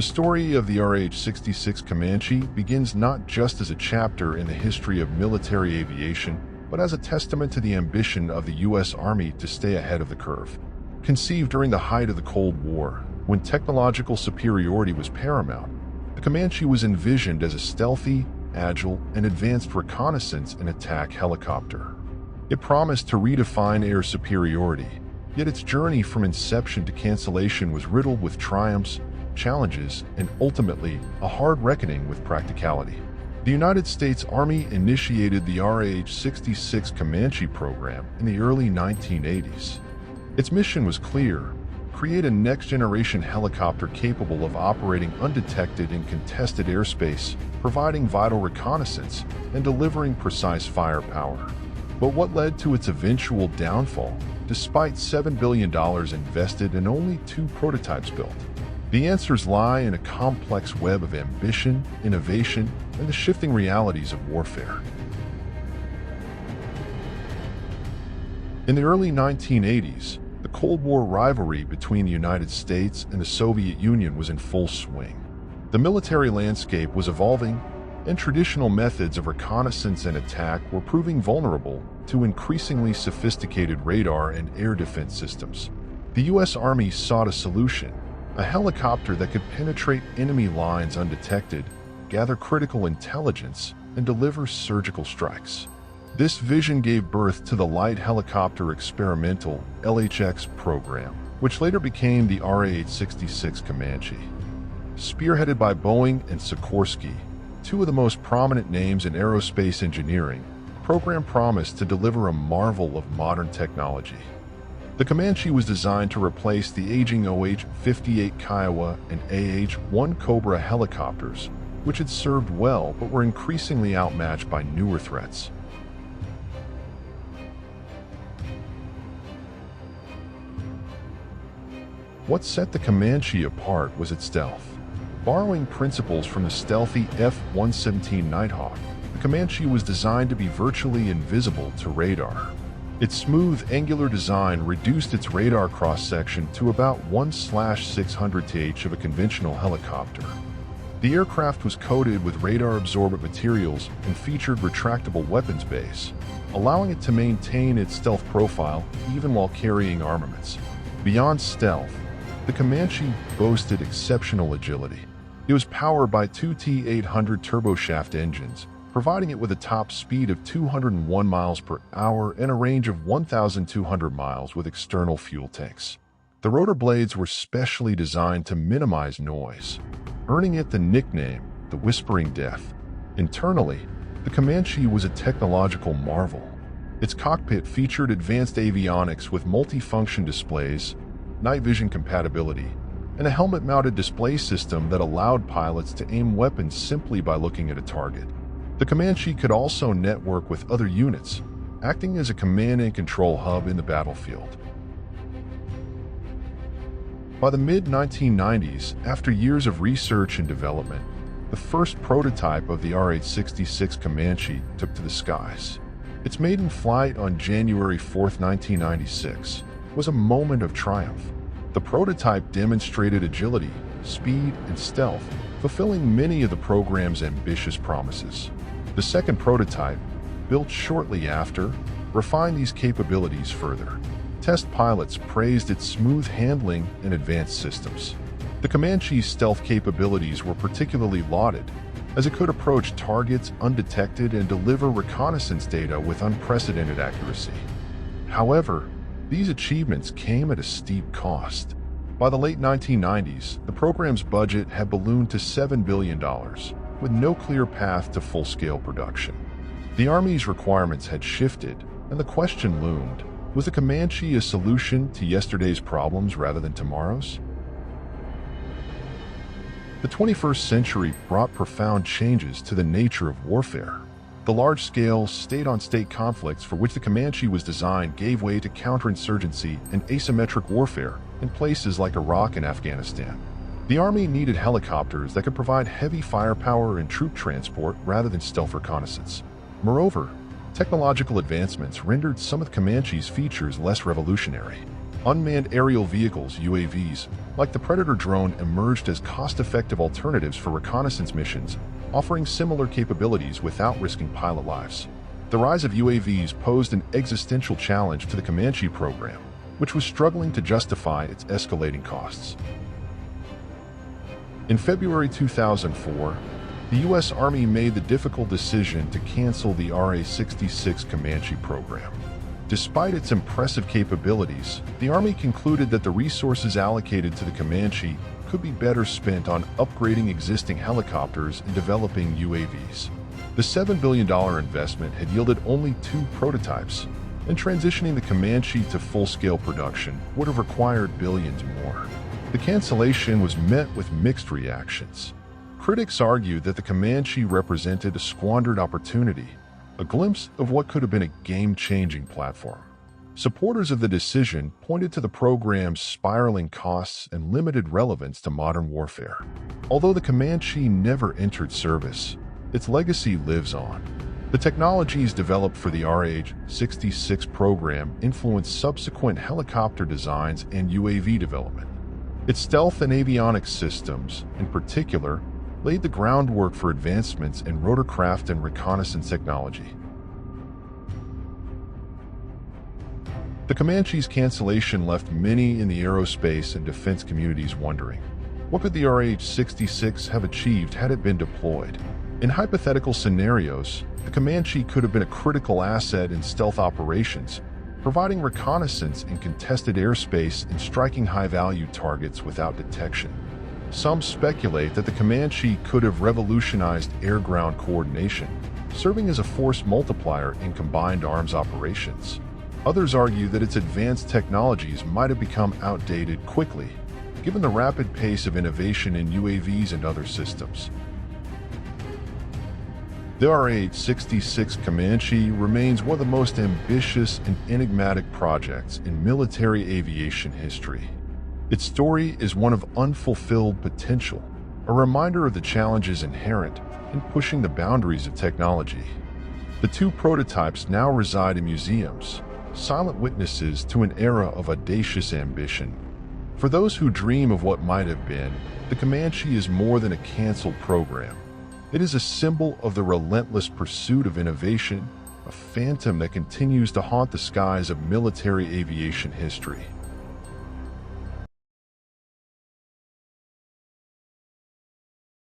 The story of the RAH-66 Comanche begins not just as a chapter in the history of military aviation, but as a testament to the ambition of the U.S. Army to stay ahead of the curve. Conceived during the height of the Cold War, when technological superiority was paramount, the Comanche was envisioned as a stealthy, agile, and advanced reconnaissance and attack helicopter. It promised to redefine air superiority, yet its journey from inception to cancellation was riddled with triumphs, challenges, and ultimately, a hard reckoning with practicality. The United States Army initiated the RAH-66 Comanche program in the early 1980s. Its mission was clear: create a next-generation helicopter capable of operating undetected in contested airspace, providing vital reconnaissance, and delivering precise firepower. But what led to its eventual downfall, despite $7 billion invested and only 2 prototypes built? The answers lie in a complex web of ambition, innovation, and the shifting realities of warfare. In the early 1980s, the Cold War rivalry between the United States and the Soviet Union was in full swing. The military landscape was evolving, and traditional methods of reconnaissance and attack were proving vulnerable to increasingly sophisticated radar and air defense systems. The U.S. Army sought a solution: a helicopter that could penetrate enemy lines undetected, gather critical intelligence, and deliver surgical strikes. This vision gave birth to the Light Helicopter Experimental (LHX) program, which later became the RAH-66 Comanche. Spearheaded by Boeing and Sikorsky, 2 of the most prominent names in aerospace engineering, the program promised to deliver a marvel of modern technology. The Comanche was designed to replace the aging OH-58 Kiowa and AH-1 Cobra helicopters, which had served well but were increasingly outmatched by newer threats. What set the Comanche apart was its stealth. Borrowing principles from the stealthy F-117 Nighthawk, the Comanche was designed to be virtually invisible to radar. Its smooth, angular design reduced its radar cross-section to about 1/600th of a conventional helicopter. The aircraft was coated with radar-absorbent materials and featured retractable weapons bays, allowing it to maintain its stealth profile even while carrying armaments. Beyond stealth, the Comanche boasted exceptional agility. It was powered by 2 T800 turboshaft engines, providing it with a top speed of 201 miles per hour and a range of 1,200 miles with external fuel tanks. The rotor blades were specially designed to minimize noise, earning it the nickname, the Whispering Death. Internally, the Comanche was a technological marvel. Its cockpit featured advanced avionics with multifunction displays, night vision compatibility, and a helmet-mounted display system that allowed pilots to aim weapons simply by looking at a target. The Comanche could also network with other units, acting as a command and control hub in the battlefield. By the mid-1990s, after years of research and development, the first prototype of the RAH-66 Comanche took to the skies. Its maiden flight on January 4, 1996, was a moment of triumph. The prototype demonstrated agility, speed, and stealth, fulfilling many of the program's ambitious promises. The second prototype, built shortly after, refined these capabilities further. Test pilots praised its smooth handling and advanced systems. The Comanche's stealth capabilities were particularly lauded, as it could approach targets undetected and deliver reconnaissance data with unprecedented accuracy. However, these achievements came at a steep cost. By the late 1990s, the program's budget had ballooned to $7 billion, with no clear path to full-scale production. The Army's requirements had shifted, and the question loomed: was the Comanche a solution to yesterday's problems rather than tomorrow's? The 21st century brought profound changes to the nature of warfare. The large-scale, state-on-state conflicts for which the Comanche was designed gave way to counterinsurgency and asymmetric warfare in places like Iraq and Afghanistan. The Army needed helicopters that could provide heavy firepower and troop transport rather than stealth reconnaissance. Moreover, technological advancements rendered some of the Comanche's features less revolutionary. Unmanned aerial vehicles, UAVs, like the Predator drone, emerged as cost-effective alternatives for reconnaissance missions, offering similar capabilities without risking pilot lives. The rise of UAVs posed an existential challenge to the Comanche program, which was struggling to justify its escalating costs. In February 2004, the U.S. Army made the difficult decision to cancel the RAH-66 Comanche program. Despite its impressive capabilities, the Army concluded that the resources allocated to the Comanche could be better spent on upgrading existing helicopters and developing UAVs. The $7 billion investment had yielded only 2 prototypes, and transitioning the Comanche to full-scale production would have required billions more. The cancellation was met with mixed reactions. Critics argued that the Comanche represented a squandered opportunity, a glimpse of what could have been a game-changing platform. Supporters of the decision pointed to the program's spiraling costs and limited relevance to modern warfare. Although the Comanche never entered service, its legacy lives on. The technologies developed for the RAH-66 program influenced subsequent helicopter designs and UAV development. Its stealth and avionics systems, in particular, laid the groundwork for advancements in rotorcraft and reconnaissance technology. The Comanche's cancellation left many in the aerospace and defense communities wondering, what could the RAH-66 have achieved had it been deployed? In hypothetical scenarios, the Comanche could have been a critical asset in stealth operations, providing reconnaissance in contested airspace and striking high-value targets without detection. Some speculate that the Comanche could have revolutionized air-ground coordination, serving as a force multiplier in combined arms operations. Others argue that its advanced technologies might have become outdated quickly, given the rapid pace of innovation in UAVs and other systems. The RAH-66 Comanche remains one of the most ambitious and enigmatic projects in military aviation history. Its story is one of unfulfilled potential, a reminder of the challenges inherent in pushing the boundaries of technology. The 2 prototypes now reside in museums, silent witnesses to an era of audacious ambition. For those who dream of what might have been, the Comanche is more than a canceled program. It is a symbol of the relentless pursuit of innovation, a phantom that continues to haunt the skies of military aviation history.